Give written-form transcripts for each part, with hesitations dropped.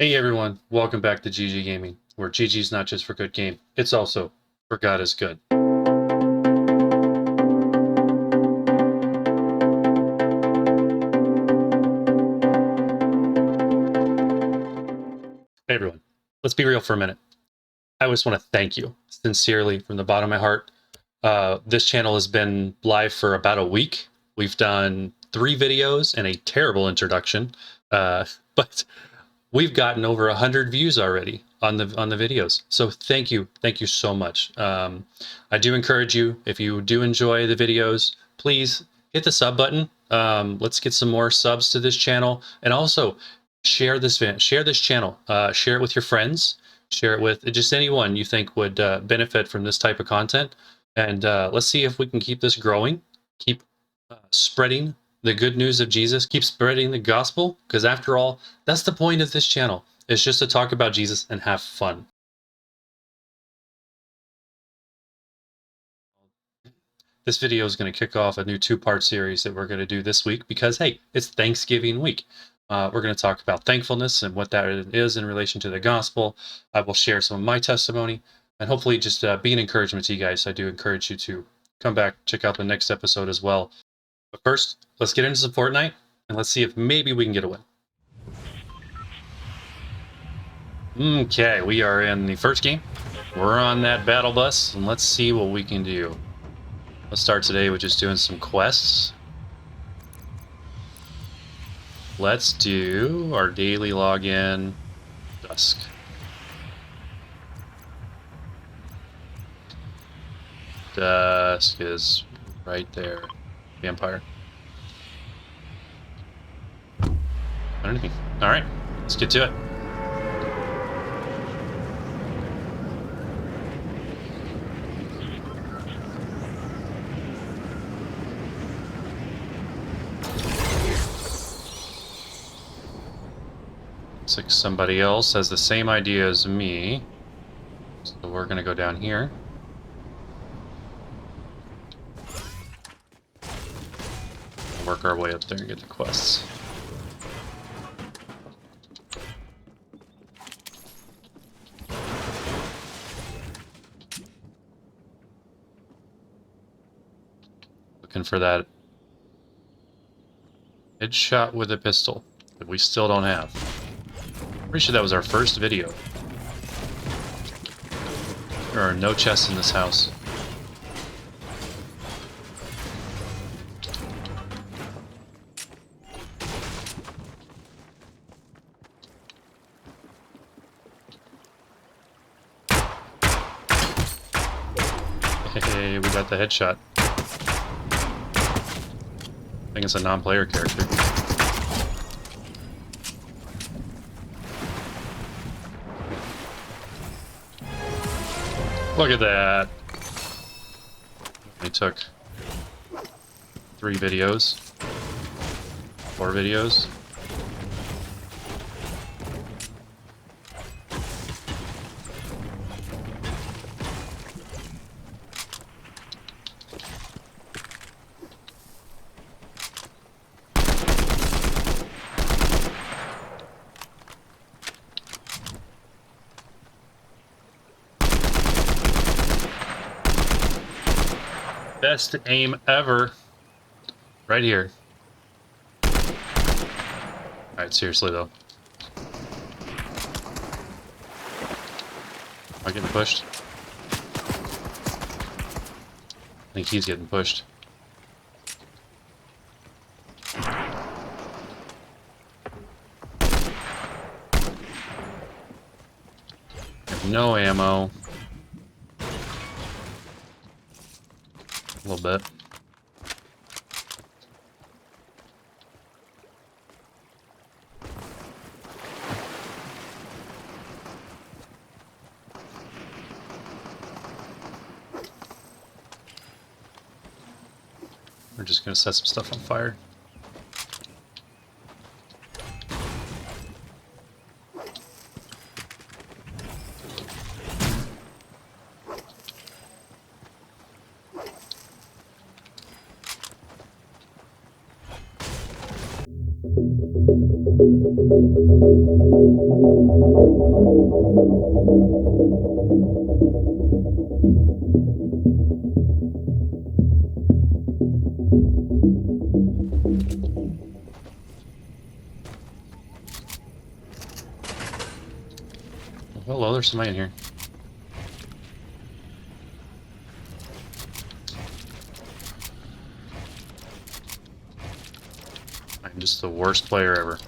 Hey everyone, welcome back to gggaming, where GG's not just for good game, it's also for God is good. Hey everyone, let's be real for a minute. I just want to thank you sincerely from the bottom of my heart. This channel has been live for about a week. We've done 3 videos and a terrible introduction, but we've gotten over 100 views already on the videos. So thank you so much. I do encourage you, if you do enjoy the videos, please hit the sub button. Let's get some more subs to this channel, and also share this channel. Share it with your friends. Share it with just anyone you think would benefit from this type of content. And let's see if we can keep this growing. Keep spreading the good news of Jesus, keep spreading the gospel, because after all, that's the point of this channel. It's just to talk about Jesus and have fun. This video is going to kick off a new 2-part series that we're going to do this week because, hey, it's Thanksgiving week. We're going to talk about thankfulness and what that is in relation to the gospel. I will share some of my testimony and hopefully just be an encouragement to you guys. I do encourage you to come back, check out the next episode as well. But first, let's get into some Fortnite and let's see if maybe we can get a win. Okay, we are in the first game. We're on that battle bus, and let's see what we can do. Let's start today with just doing some quests. Let's do our daily login, dusk. Dusk is right there. Vampire. Anything. Alright, let's get to it. Looks like somebody else has the same idea as me. So we're gonna go down here. Work our way up there and get the quests. Looking for that headshot with a pistol that we still don't have. Pretty sure that was our first video. There are no chests in this house. Hey, we got the headshot. I think it's a non-player character. Look at that. We took 3 videos. 4 videos. Best aim ever. Right here. Alright, seriously though. Am I getting pushed? I think he's getting pushed. No ammo. A little bit. We're just gonna set some stuff on fire. Hello, there's somebody in here. I'm just the worst player ever.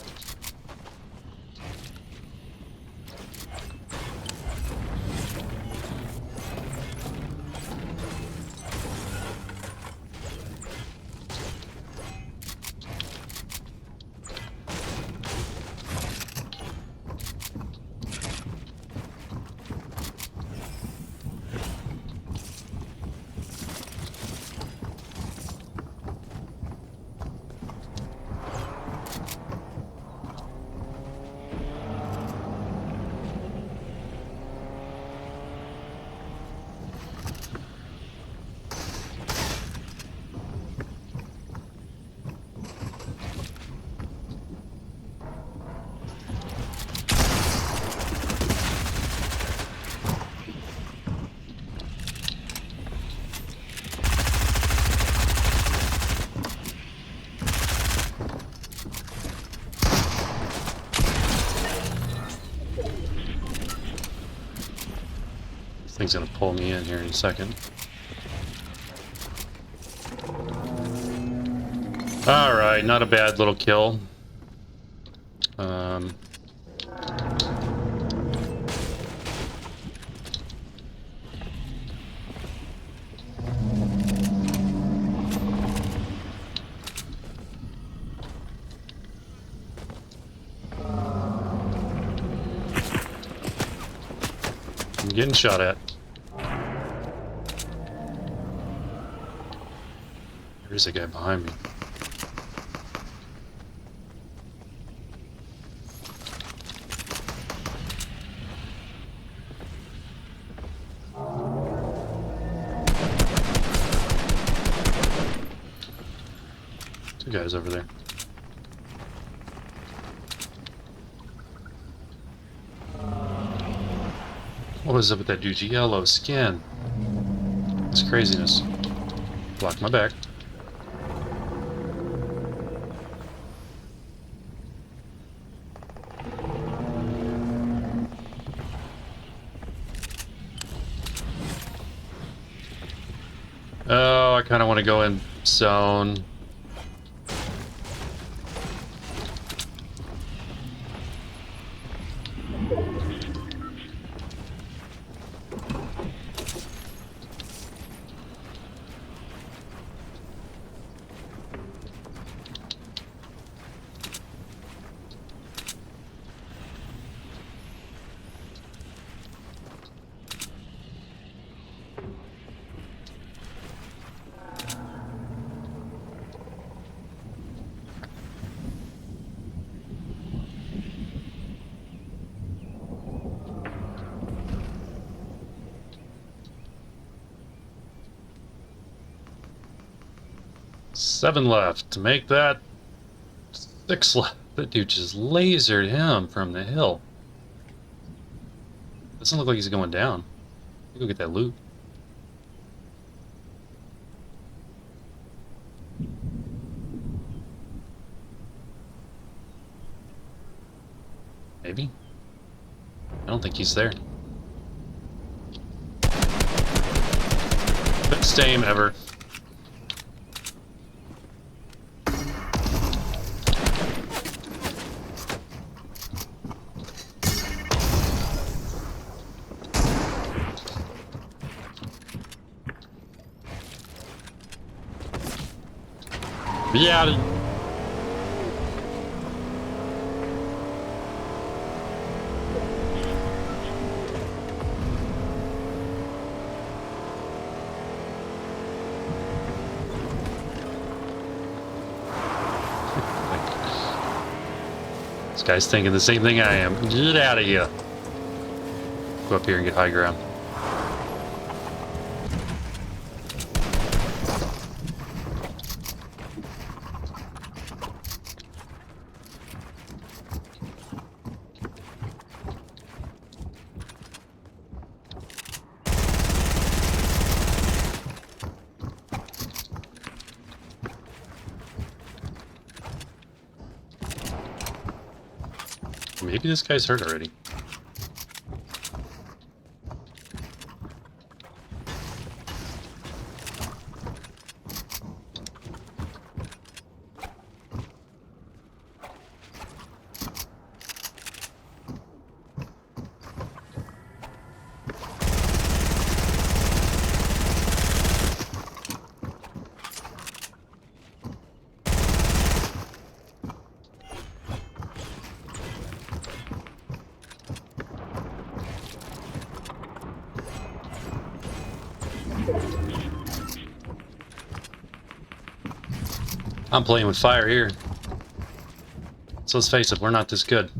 This thing's gonna pull me in here in a second. Alright, not a bad little kill. I'm getting shot at. There's a guy behind me. Two guys over there. What was up with that dude's yellow skin? This craziness. Block my back. Oh, I kind of want to go in zone. Seven left to make that 6 left. That dude just lasered him from the hill. Doesn't look like he's going down. Go get that loot. Maybe? I don't think he's there. Best aim ever. Yeah. This guy's thinking the same thing I am. Get out of here. Go up here and get high ground. maybe this guy's hurt already. I'm playing with fire here. So let's face it, we're not this good.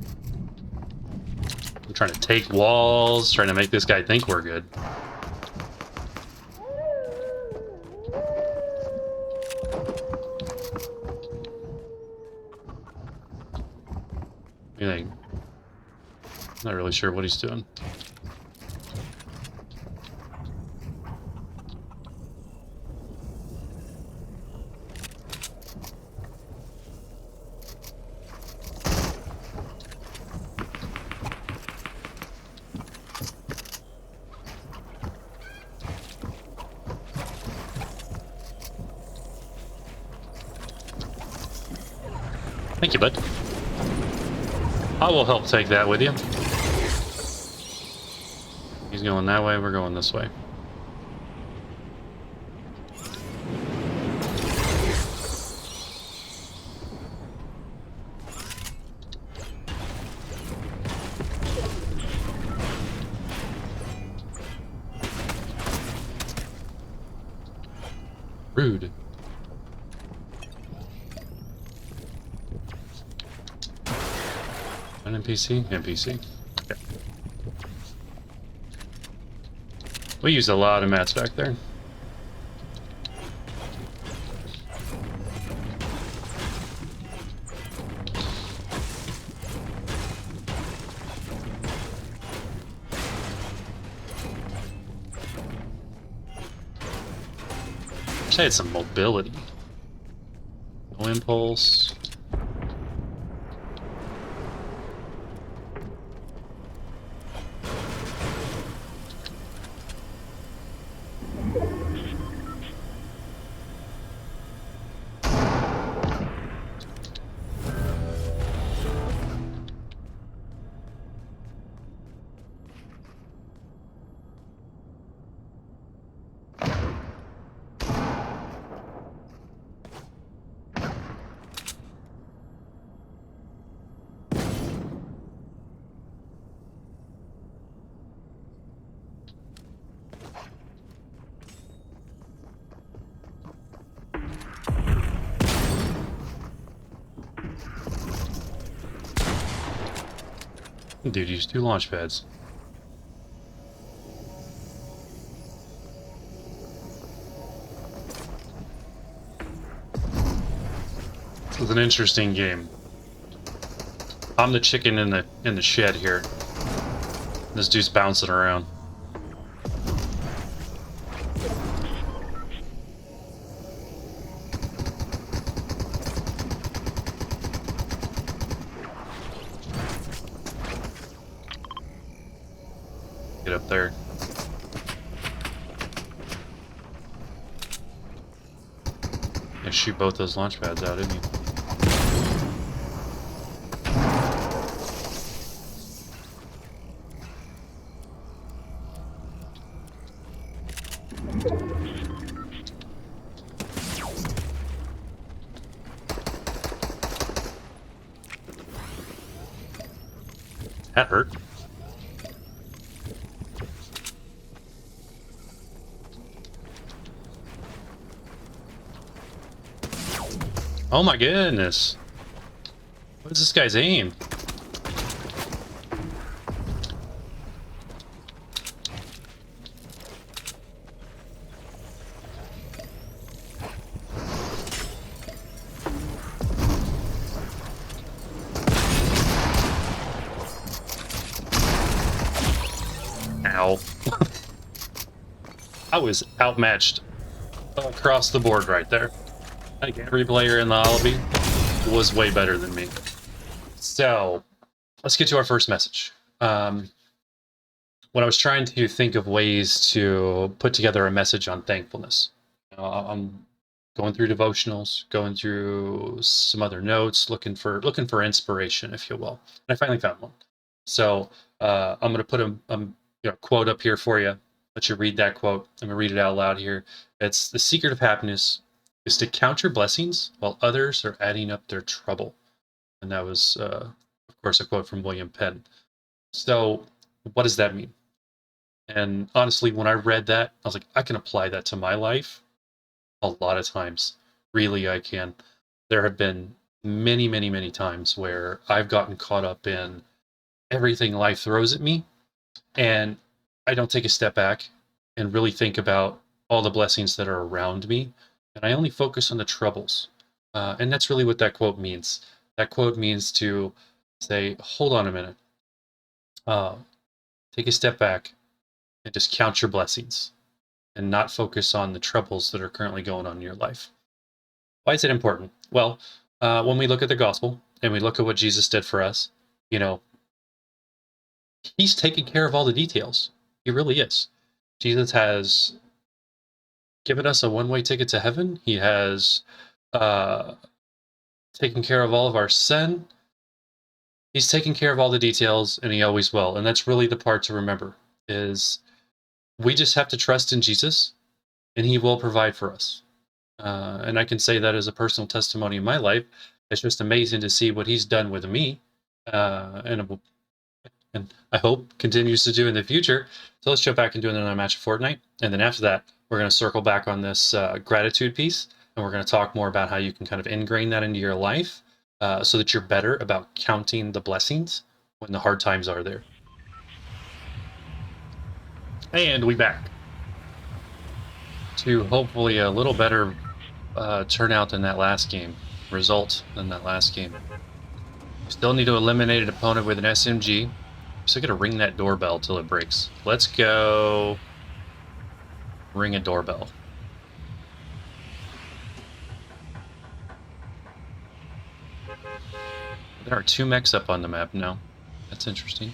I'm trying to take walls, trying to make this guy think we're good. What do you think? Not really sure what he's doing. Thank you, bud. I will help take that with you. He's going that way, we're going this way. Rude. An NPC? NPC. Okay. We used a lot of mats back there. Wish I had some mobility. No impulse. Dude, use 2 launch pads. This is an interesting game. I'm the chicken in the shed here. This dude's bouncing around. Get up there. Yeah, shoot both those launch pads out, didn't he? That hurt. Oh my goodness. What is this guy's aim? Ow. I was outmatched across the board right there. I think every player in the lobby was way better than me. So, let's get to our first message. When I was trying to think of ways to put together a message on thankfulness, I'm going through devotionals, going through some other notes, looking for inspiration, if you will. And I finally found one. So I'm going to put a quote up here for you. Let you read that quote. I'm going to read it out loud here. It's the secret of happiness is to count your blessings while others are adding up their trouble. And that was, of course, a quote from William Penn. So what does that mean? And honestly, when I read that, I was like, I can apply that to my life a lot of times. Really, I can. There have been many, many, many times where I've gotten caught up in everything life throws at me, and I don't take a step back and really think about all the blessings that are around me. And I only focus on the troubles. And that's really what that quote means. That quote means to say, hold on a minute, uh, take a step back and just count your blessings and not focus on the troubles that are currently going on in your life. Why is it important? Well, when we look at the gospel and we look at what Jesus did for us, you know, he's taking care of all the details. He really is. Jesus has given us a one-way ticket to heaven. He has uh, taken care of all of our sin. He's taking care of all the details, and he always will. And that's really the part to remember is we just have to trust in Jesus, and he will provide for us. And I can say that as a personal testimony in my life. It's just amazing to see what he's done with me, and I hope continues to do in the future. So let's jump back and do another match of Fortnite, and then after that, we're going to circle back on this gratitude piece, and we're going to talk more about how you can kind of ingrain that into your life, so that you're better about counting the blessings when the hard times are there. And we back to hopefully a little better turnout than that last game, result than that last game. Still need to eliminate an opponent with an SMG. Still gotta ring that doorbell till it breaks. Let's go ring a doorbell. There are 2 mechs up on the map now. That's interesting.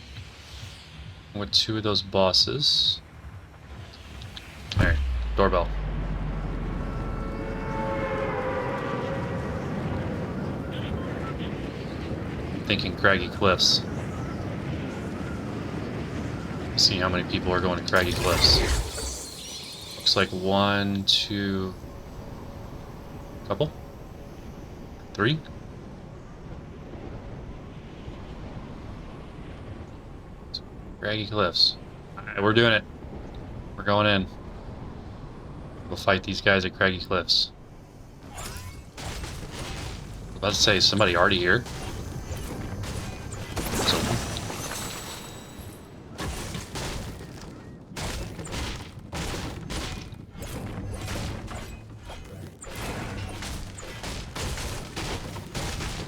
With 2 of those bosses. Alright, doorbell. Thinking Craggy Cliffs. See how many people are going to Craggy Cliffs. Looks like 1, 2, couple, 3. Craggy Cliffs. Alright, we're doing it. We're going in. We'll fight these guys at Craggy Cliffs. I was about to say, is somebody already here? It's open.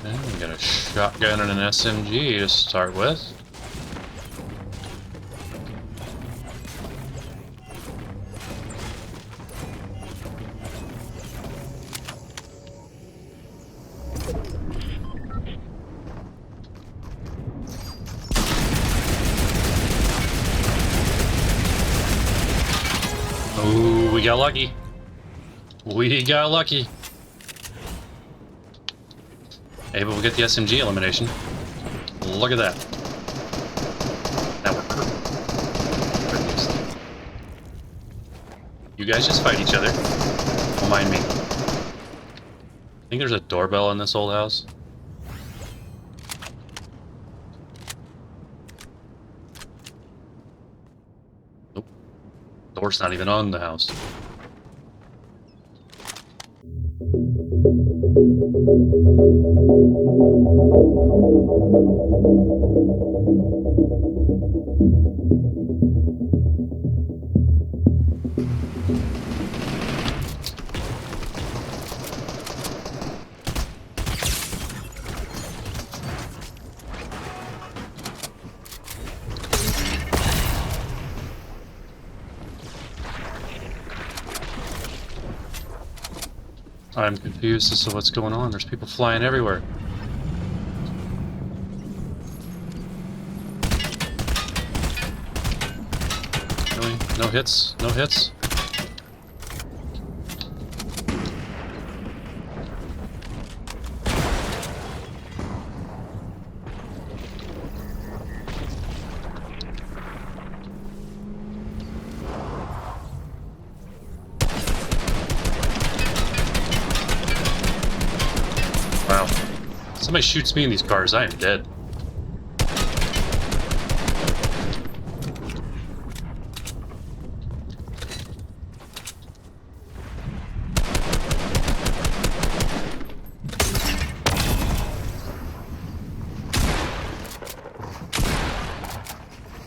And we got a shotgun and an SMG to start with. Oh, we got lucky. We got lucky. Hey, but we get the SMG elimination. Look at that. Now we're perfect. You guys just fight each other. Don't mind me. I think there's a doorbell in this old house. Nope. Door's not even on the house. I'm confused as to what's going on. There's people flying everywhere. No hits. No hits. Wow. Somebody shoots me in these cars, I am dead.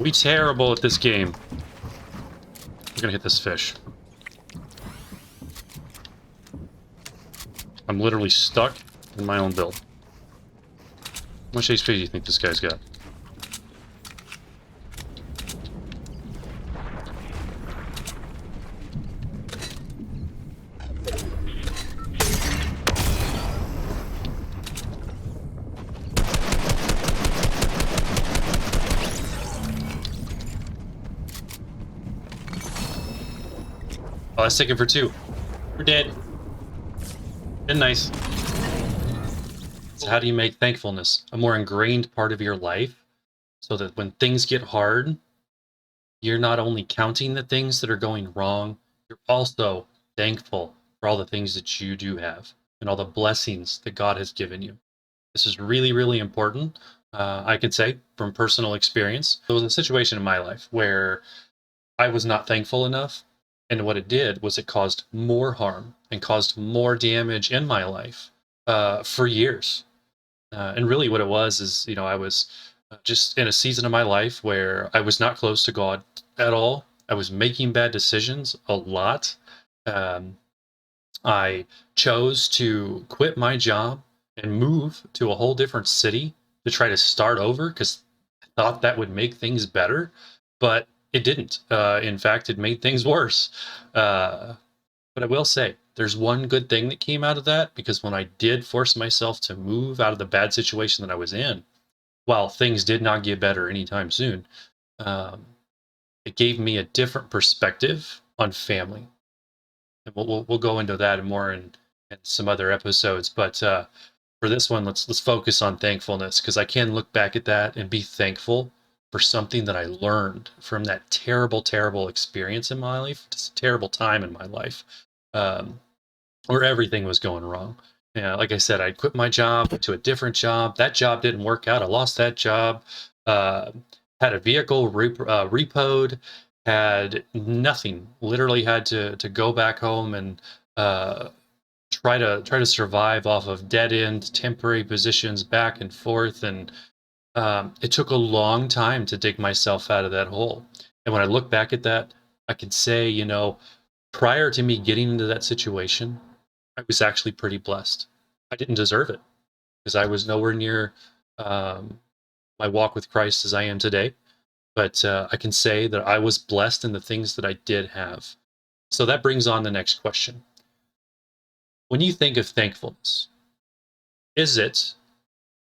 We terrible at this game. We're gonna hit this fish. I'm literally stuck in my own build. How much HP do you think this guy's got? Oh, that's taken for 2. We're dead. Been nice. So how do you make thankfulness a more ingrained part of your life so that when things get hard, you're not only counting the things that are going wrong, you're also thankful for all the things that you do have and all the blessings that God has given you. This is really, really important. I can say from personal experience, there was a situation in my life where I was not thankful enough. And what it did was it caused more harm and caused more damage in my life for years. And really, what it was is, I was just in a season of my life where I was not close to God at all. I was making bad decisions a lot. Um, I chose to quit my job and move to a whole different city to try to start over because I thought that would make things better, but it didn't. In fact, it made things worse. Uh, but I will say, there's one good thing that came out of that because when I did force myself to move out of the bad situation that I was in, while things did not get better anytime soon, um, it gave me a different perspective on family. And we'll go into that more in some other episodes. But for this one, let's focus on thankfulness because I can look back at that and be thankful for something that I learned from that terrible, terrible experience in my life, just a terrible time in my life, um, where everything was going wrong. Yeah, like I said, I quit my job, went to a different job. That job didn't work out. I lost that job. Uh, had a vehicle repoed. Had nothing. Literally had to go back home and uh, try to survive off of dead end temporary positions back and forth. And it took a long time to dig myself out of that hole. And when I look back at that, I can say, prior to me getting into that situation, I was actually pretty blessed. I didn't deserve it because I was nowhere near um, my walk with Christ as I am today. But I can say that I was blessed in the things that I did have. So that brings on the next question. When you think of thankfulness, is it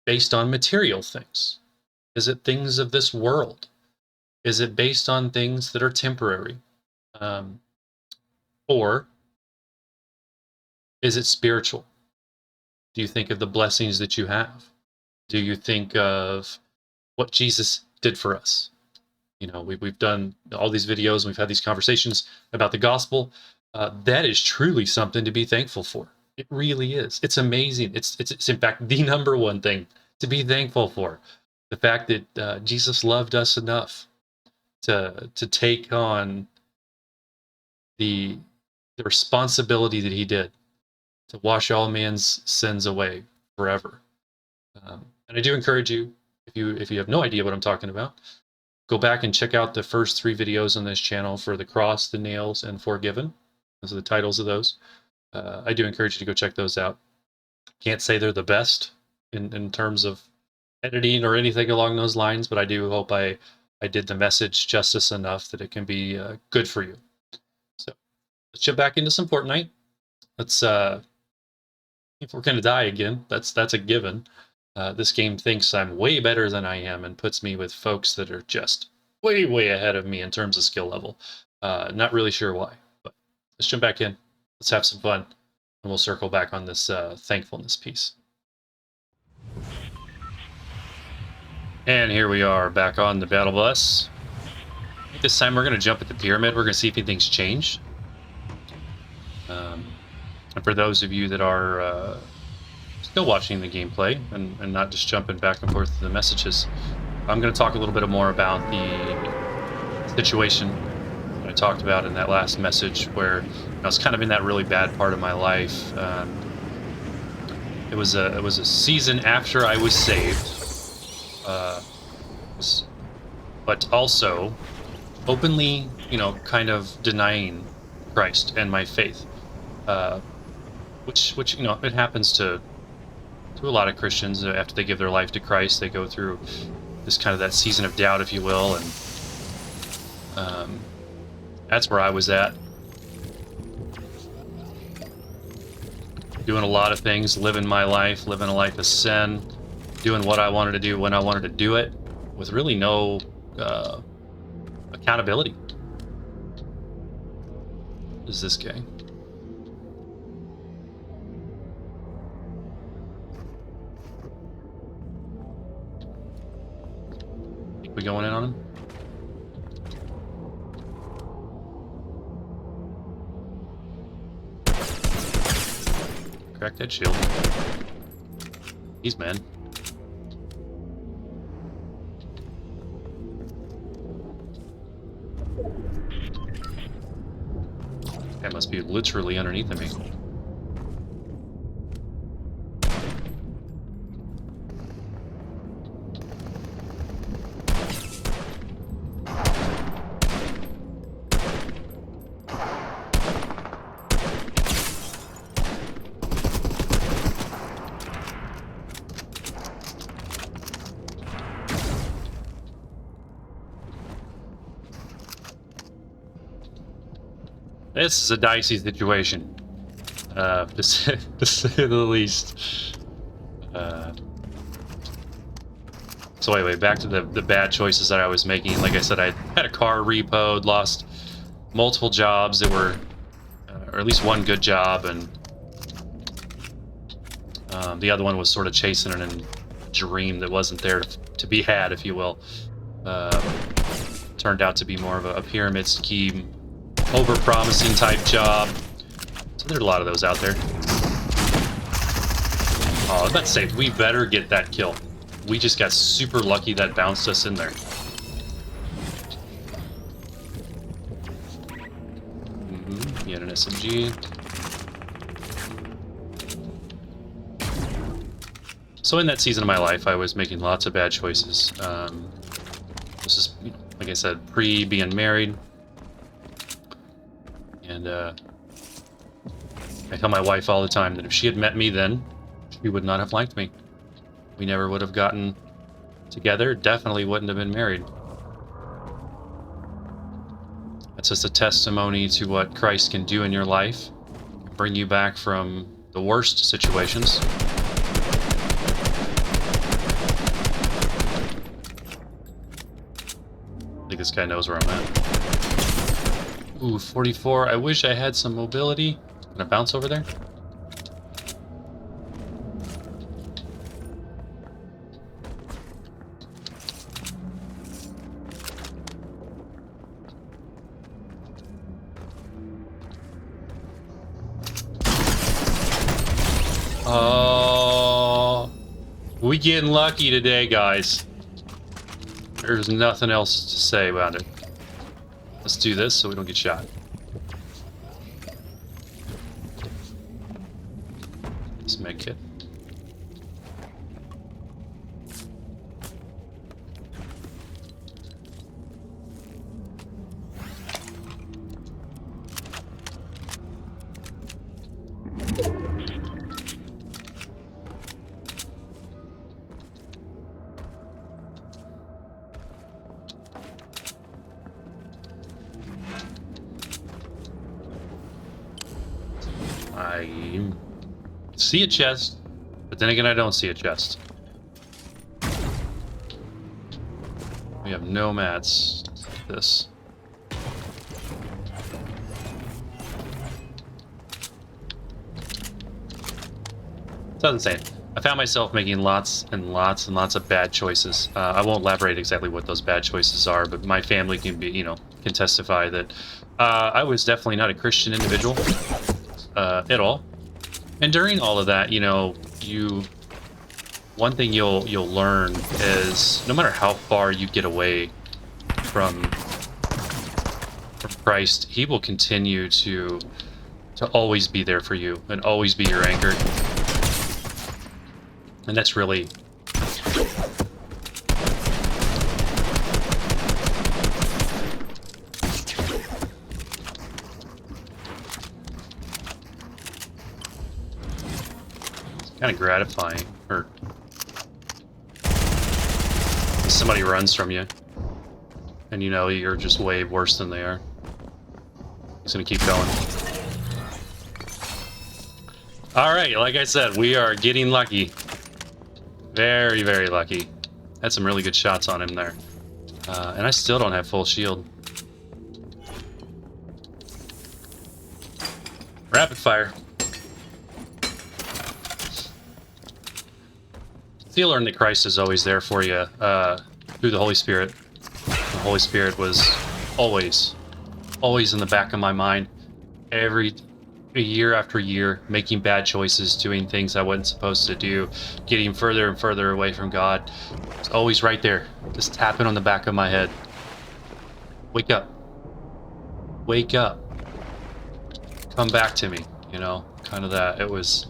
based on material things? Is it things of this world? Is it based on things that are temporary? Um, or is it spiritual? Do you think of the blessings that you have? Do you think of what Jesus did for us? We've done all these videos and we've had these conversations about the gospel. That is truly something to be thankful for. It really is. It's amazing. It's in fact the number one thing to be thankful for. The fact that Jesus loved us enough to take on the responsibility that he did to wash all man's sins away forever. And I do encourage you, if you have no idea what I'm talking about, go back and check out the first 3 videos on this channel for the cross, the nails, and forgiven. Those are the titles of those. I do encourage you to go check those out. Can't say they're the best in terms of editing or anything along those lines, but I do hope I did the message justice enough that it can be good for you. So let's jump back into some Fortnite. Let's if we're gonna die again, that's a given. This game thinks I'm way better than I am and puts me with folks that are just way ahead of me in terms of skill level. Not really sure why, but let's jump back in. Let's have some fun, and we'll circle back on this thankfulness piece. And here we are back on the battle bus. This time we're going to jump at the pyramid. We're going to see if anything's changed. And for those of you that are still watching the gameplay and not just jumping back and forth to the messages, I'm going to talk a little bit more about the situation that I talked about in that last message, where I was kind of in that really bad part of my life. It was a season after I was saved, but also openly, kind of denying Christ and my faith, which it happens to a lot of Christians. After they give their life to Christ, they go through this kind of that season of doubt, if you will, and that's where I was at, doing a lot of things, living my life, living a life of sin, doing what I wanted to do when I wanted to do it, with really no accountability. What is this guy? Think we going in on him? Crack that shield. He's man. That must be literally underneath of me. This is a dicey situation, to say the least. So anyway, back to the bad choices that I was making. Like I said, I had a car repoed, lost multiple jobs that were, or at least one good job, and the other one was sort of chasing a dream that wasn't there to be had, if you will. Turned out to be more of a pyramid scheme, over-promising type job. So there's a lot of those out there. Oh, I was about to say, we better get that kill. We just got super lucky that bounced us in there. He had an SMG. So in that season of my life, I was making lots of bad choices. This is, like I said, pre-being married. And I tell my wife all the time that if she had met me then, she would not have liked me. We never would have gotten together, definitely wouldn't have been married. That's just a testimony to what Christ can do in your life, bring you back from the worst situations. I think this guy knows where I'm at. Ooh, 44. I wish I had some mobility. Can I bounce over there? Oh, we getting lucky today, guys. There's nothing else to say about it. Let's do this so we don't get shot. This med kit. I see a chest, but then again, I don't see a chest. We have nomads. This. It's insane. I found myself making lots and lots and lots of bad choices. I won't elaborate exactly what those bad choices are, but my family can be, can testify that I was definitely not a Christian individual at all. And during all of that, one thing you'll learn is no matter how far you get away from Christ, he will continue to always be there for you and always be your anchor. And that's really kind of gratifying. Or somebody runs from you and you're just way worse than they are. He's gonna keep going. All right, like I said, we are getting lucky. Very, very lucky. Had some really good shots on him there. And I still don't have full shield. Rapid fire. So you learn that Christ is always there for you through the Holy Spirit. The Holy Spirit was always in the back of my mind. Year after year, making bad choices, doing things I wasn't supposed to do, getting further and further away from God. It's always right there, just tapping on the back of my head. Wake up. Wake up. Come back to me, kind of that. It was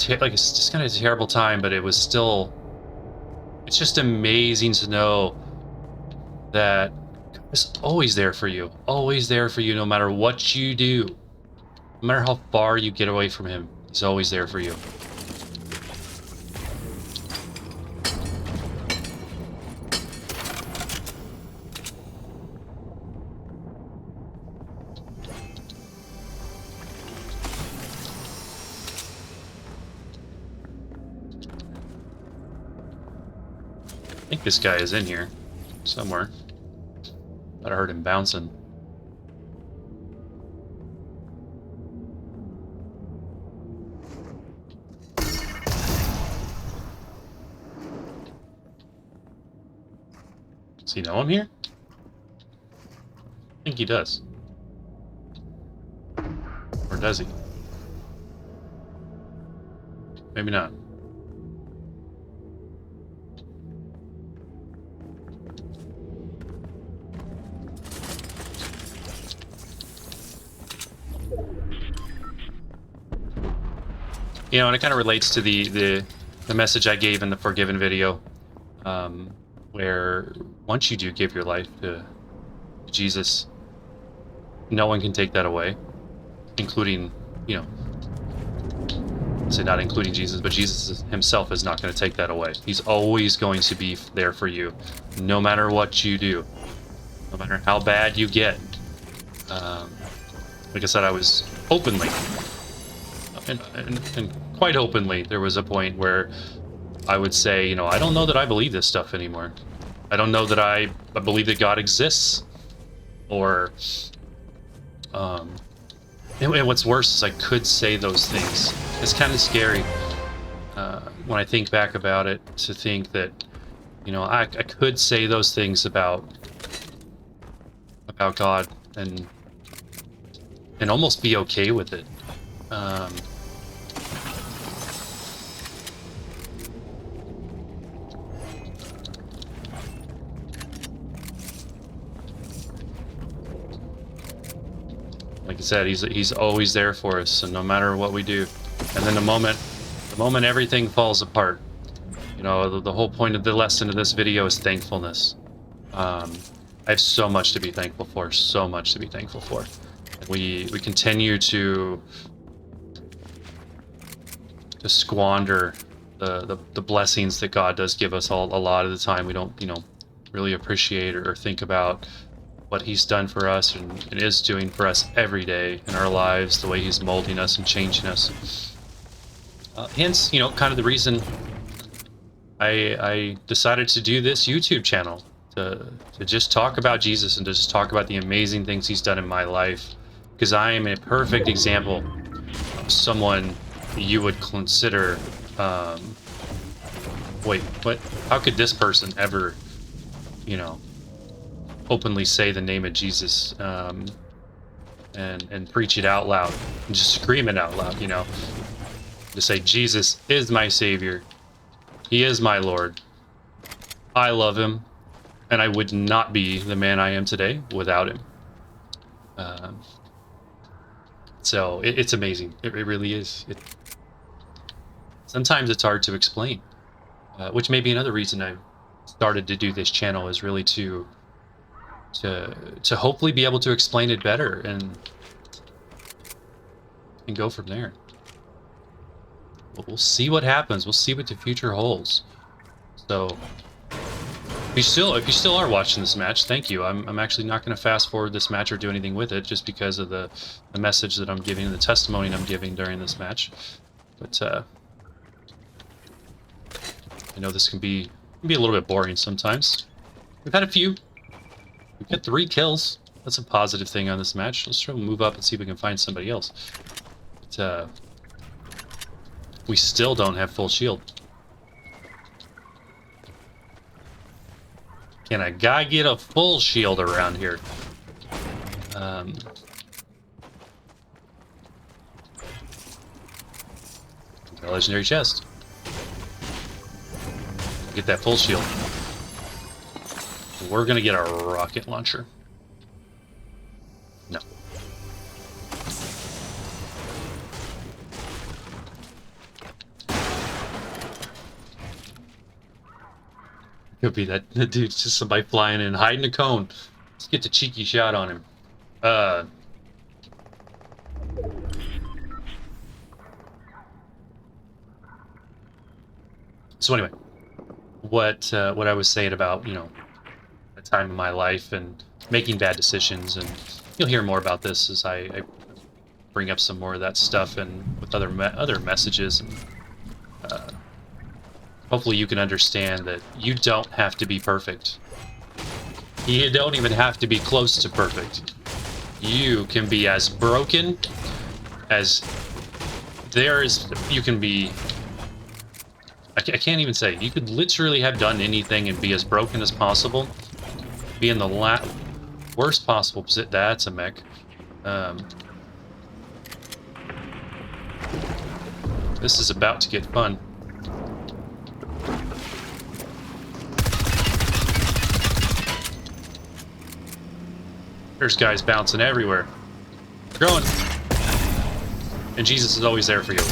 it's just kind of a terrible time, but it was still, it's just amazing to know that is always there for you. Always there for you, no matter what you do. No matter how far you get away from him, he's always there for you. I think this guy is in here somewhere. I heard him bouncing. Does he know I'm here? I think he does. Or does he? Maybe not. And it kind of relates to the message I gave in the Forgiven video, where once you do give your life to Jesus, no one can take that away, including, say not including Jesus, but Jesus himself is not going to take that away. He's always going to be there for you, no matter what you do, no matter how bad you get. Like I said, I was openly, and quite openly, there was a point where I would say, I don't know that I believe this stuff anymore. I don't know that I believe that God exists. Or, and what's worse is I could say those things. It's kind of scary when I think back about it, to think that, I could say those things about God and almost be okay with it. Like I said, he's always there for us, and no matter what we do. And then the moment everything falls apart, the whole point of the lesson of this video is thankfulness. I have so much to be thankful for, so much to be thankful for. We continue to squander the blessings that God does give us a lot of the time. We don't, really appreciate or think about what he's done for us and is doing for us every day in our lives, the way he's molding us and changing us. Hence, kind of the reason I decided to do this YouTube channel to just talk about Jesus and to just talk about the amazing things he's done in my life, because I am a perfect example of someone you would consider. Wait, what? How could this person ever, you know, openly say the name of Jesus and preach it out loud and just scream it out loud? You know, to say Jesus is my Savior, He is my Lord. I love Him, and I would not be the man I am today without Him. So it's amazing. It really is. Sometimes it's hard to explain, which may be another reason I started to do this channel, is really to hopefully be able to explain it better and go from there. We'll see what happens. We'll see what the future holds. So if you still are watching this match, thank you. I'm actually not going to fast forward this match or do anything with it, just because of the message that I'm giving and the testimony I'm giving during this match. But I know this can be a little bit boring sometimes. We've had a few. We've got 3 kills. That's a positive thing on this match. Let's try to move up and see if we can find somebody else. But we still don't have full shield. Can a guy get a full shield around here? A legendary chest. Get that full shield. We're gonna get a rocket launcher. No. Could be that dude's just somebody flying in, hiding a cone. Let's get the cheeky shot on him. So anyway, what I was saying about, you know, a time in my life and making bad decisions, and you'll hear more about this as I bring up some more of that stuff and with other messages. And hopefully you can understand that you don't have to be perfect. You don't even have to be close to perfect. You can be as broken as you can be. I can't even say. You could literally have done anything and be as broken as possible. Be in the worst possible position. That's a mech. This is about to get fun. There's guys bouncing everywhere. Growing. And Jesus is always there for you.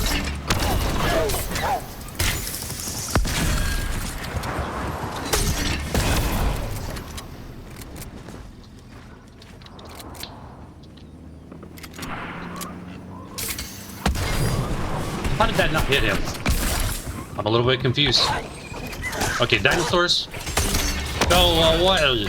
How did that not hit him? I'm a little bit confused. Okay, dinosaurs. Go away.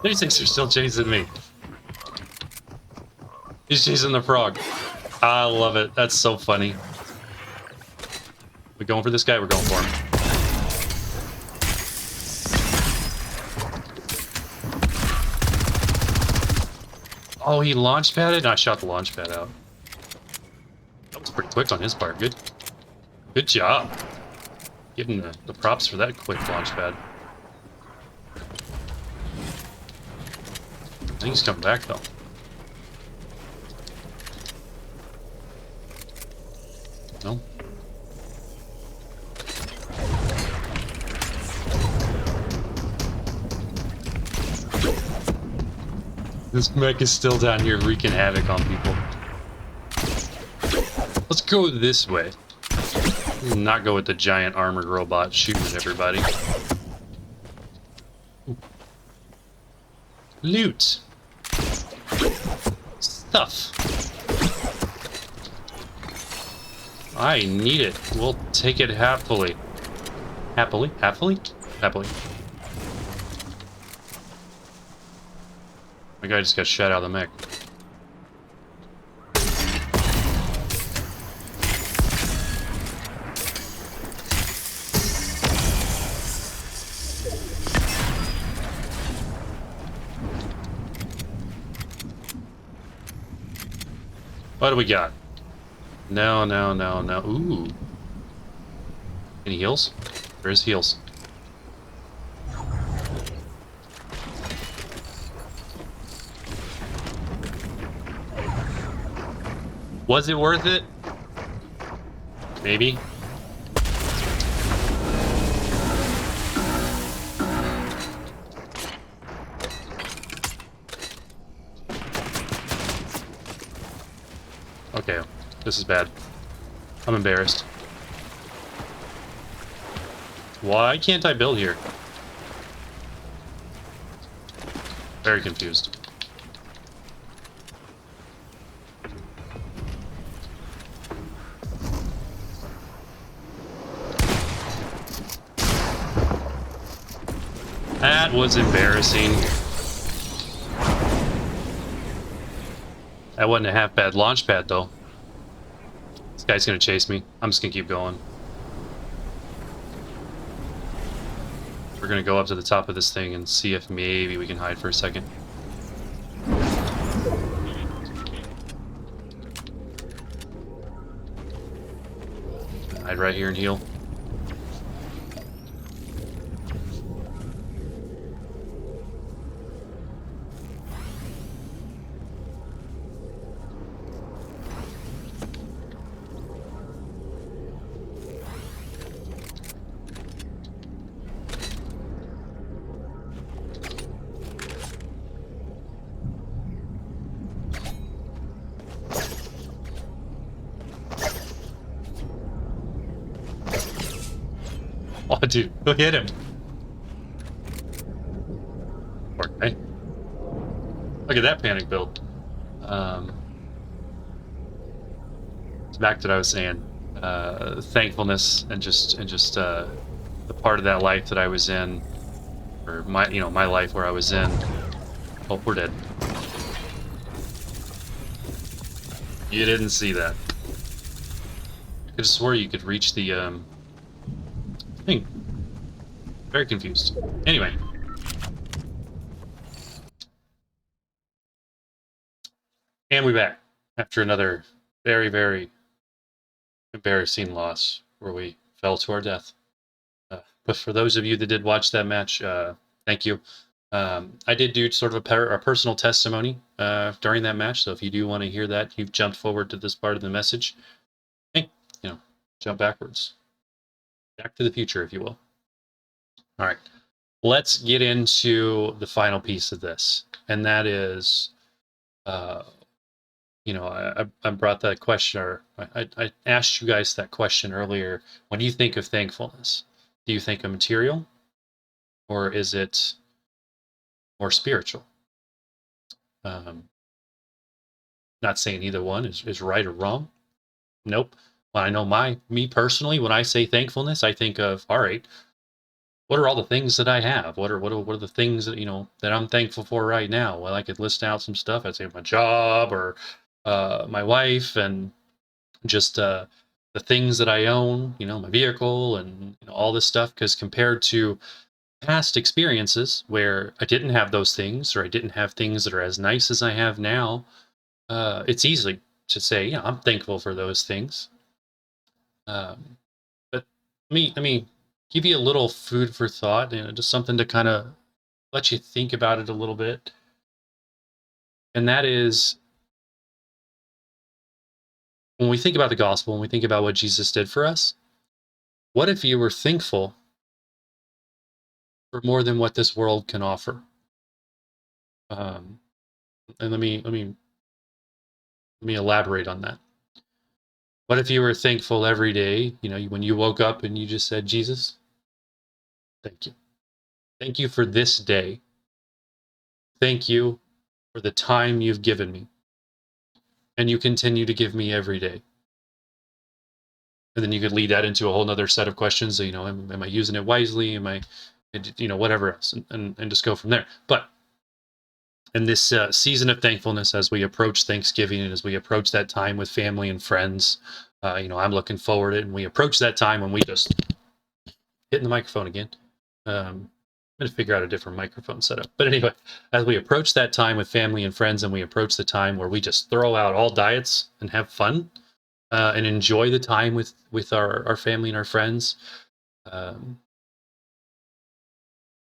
These things are still chasing me. He's chasing the frog. I love it. That's so funny. We going for this guy? We're going for him. Oh, he launch padded? I shot the launch pad out. That was pretty quick on his part. Good job. Give him the props for that quick launch pad. I think he's coming back, though. No? This mech is still down here wreaking havoc on people. Let's go this way. Not go with the giant armored robot shooting at everybody. Ooh. Loot! Stuff! I need it. We'll take it happily. Happily? Happily? Happily. My guy just got shot out of the mech. What do we got? No. Ooh. Any heals? There's heals. Was it worth it? Maybe. Okay, this is bad. I'm embarrassed. Why can't I build here? Very confused. That was embarrassing. That wasn't a half bad launch pad, though. This guy's gonna chase me. I'm just gonna keep going. We're gonna go up to the top of this thing and see if maybe we can hide for a second. Hide right here and heal. Oh, dude, who hit him? Fortnite. Look at that panic build. Back to what I was saying. Thankfulness and just the part of that life that I was in, or my life where I was in. Oh, we're dead. You didn't see that. I could have swore you could reach the thing. Very confused. Anyway. And we're back after another very, very embarrassing loss where we fell to our death. But for those of you that did watch that match, thank you. I did do sort of a personal testimony during that match, so if you do want to hear that, you've jumped forward to this part of the message. Hey, jump backwards. Back to the future, if you will. All right, let's get into the final piece of this, and that is, I brought that question, or I asked you guys that question earlier. When you think of thankfulness, do you think of material, or is it more spiritual? Not saying either one is right or wrong. Nope. Well, I know me personally, when I say thankfulness, I think of, all right, what are all the things that I have? What are the things that that I'm thankful for right now? Well, I could list out some stuff. I'd say my job, or my wife, and just the things that I own. My vehicle, and all this stuff. Because compared to past experiences where I didn't have those things, or I didn't have things that are as nice as I have now, it's easy to say, yeah, I'm thankful for those things. But let me give you a little food for thought, just something to kind of let you think about it a little bit. And that is, when we think about the gospel, when we think about what Jesus did for us, what if you were thankful for more than what this world can offer? And let me elaborate on that. What if you were thankful every day, when you woke up and you just said, Jesus, thank you. Thank you for this day. Thank you for the time you've given me. And you continue to give me every day. And then you could lead that into a whole nother set of questions. Am I using it wisely? Am I, whatever else, and just go from there. But in this season of thankfulness, as we approach Thanksgiving and as we approach that time with family and friends, I'm looking forward to it. And we approach that time when we just hitting the microphone again. I'm going to figure out a different microphone setup. But anyway, as we approach that time with family and friends, and we approach the time where we just throw out all diets and have fun and enjoy the time with our family and our friends. Um,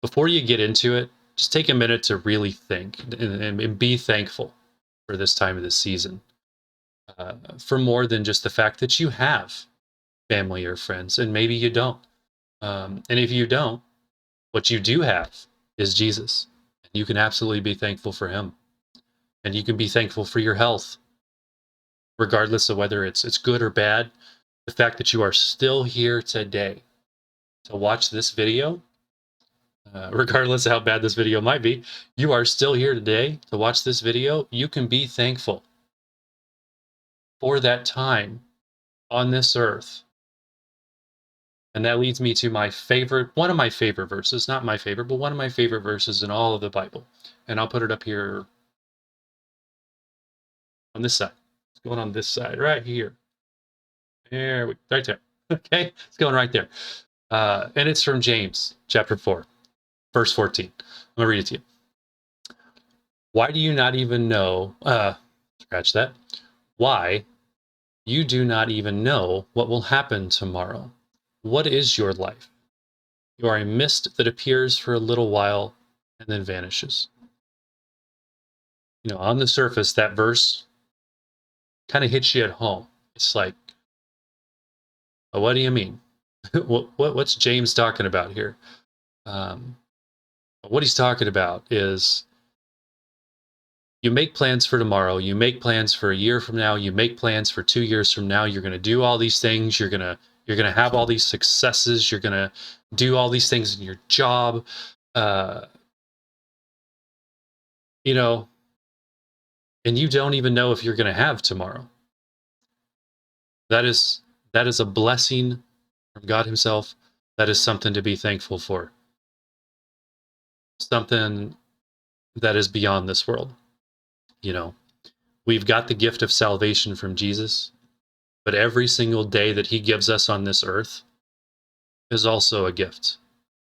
Before you get into it, just take a minute to really think and be thankful for this time of the season, for more than just the fact that you have family or friends, and maybe you don't. And if you don't, what you do have is Jesus. And you can absolutely be thankful for him. And you can be thankful for your health, regardless of whether it's good or bad. The fact that you are still here today to watch this video, regardless of how bad this video might be, you are still here today to watch this video. You can be thankful for that time on this earth. And that leads me to one of my favorite verses, not my favorite, but one of my favorite verses in all of the Bible. And I'll put it up here on this side. It's going on this side, right here. Right there. Okay, it's going right there. And it's from James chapter 4, verse 14. I'm going to read it to you. Why do you not even know, scratch that. Why you do not even know what will happen tomorrow? What is your life? You are a mist that appears for a little while and then vanishes. You know, on the surface, that verse kind of hits you at home. It's like, oh, what do you mean? What's James talking about here? What he's talking about is you make plans for tomorrow, you make plans for a year from now, you make plans for 2 years from now. You're going to do all these things. You're going to have all these successes. You're going to do all these things in your job. You know, and you don't even know if you're going to have tomorrow. That is a blessing from God himself. That is something to be thankful for. Something that is beyond this world. You know, we've got the gift of salvation from Jesus, but every single day that he gives us on this earth is also a gift,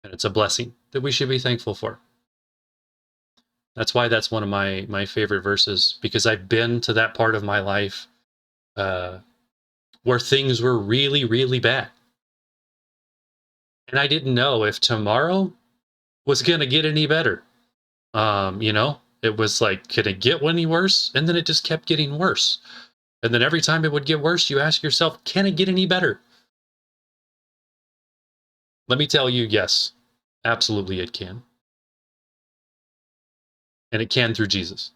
and it's a blessing that we should be thankful for. That's why that's one of my favorite verses, because I've been to that part of my life where things were really, really bad. And I didn't know if tomorrow was going to get any better. You know, it was like, can it get any worse? And then it just kept getting worse. And then every time it would get worse, you ask yourself, can it get any better? Let me tell you, yes, absolutely it can. And it can through Jesus.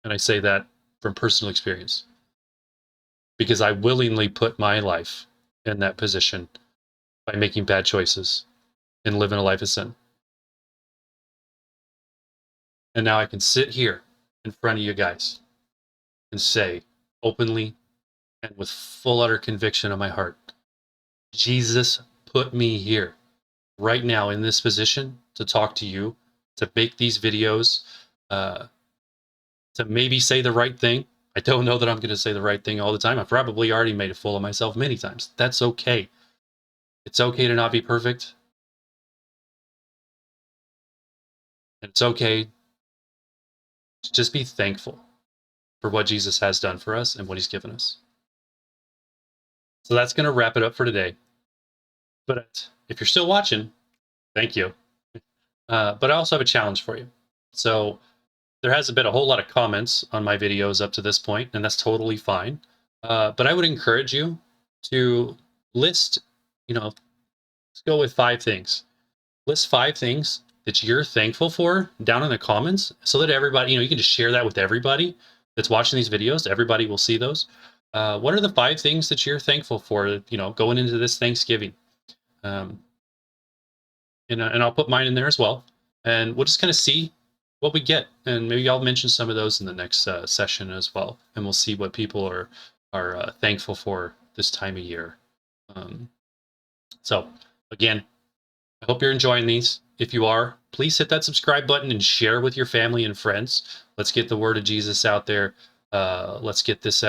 And I say that from personal experience, because I willingly put my life in that position by making bad choices and living a life of sin. And now I can sit here in front of you guys and say openly and with full utter conviction of my heart, Jesus put me here right now in this position to talk to you, to make these videos, to maybe say the right thing. I don't know that I'm going to say the right thing all the time. I've probably already made a fool of myself many times. That's okay. It's okay to not be perfect. And it's okay to just be thankful for what Jesus has done for us and what he's given us. So that's going to wrap it up for today. But if you're still watching, thank you. But I also have a challenge for you. So there hasn't been a whole lot of comments on my videos up to this point, and that's totally fine. But I would encourage you to list, let's go with 5 things. List 5 things that you're thankful for down in the comments, so that everybody, you can just share that with everybody that's watching these videos. Everybody will see those. What are the 5 things that you're thankful for, going into this Thanksgiving? And I'll put mine in there as well. And we'll just kind of see what we get. And maybe I'll mention some of those in the next session as well. And we'll see what people are thankful for this time of year. So again, I hope you're enjoying these. If you are, please hit that subscribe button and share with your family and friends. Let's get the word of Jesus out there. Let's get this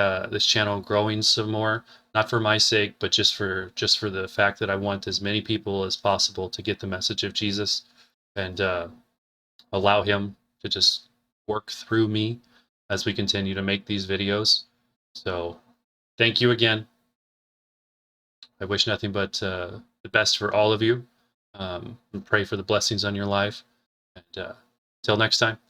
channel growing some more. Not for my sake, but just for the fact that I want as many people as possible to get the message of Jesus. and allow him to just work through me as we continue to make these videos. So thank you again. I wish nothing but the best for all of you, and pray for the blessings on your life. And until next time.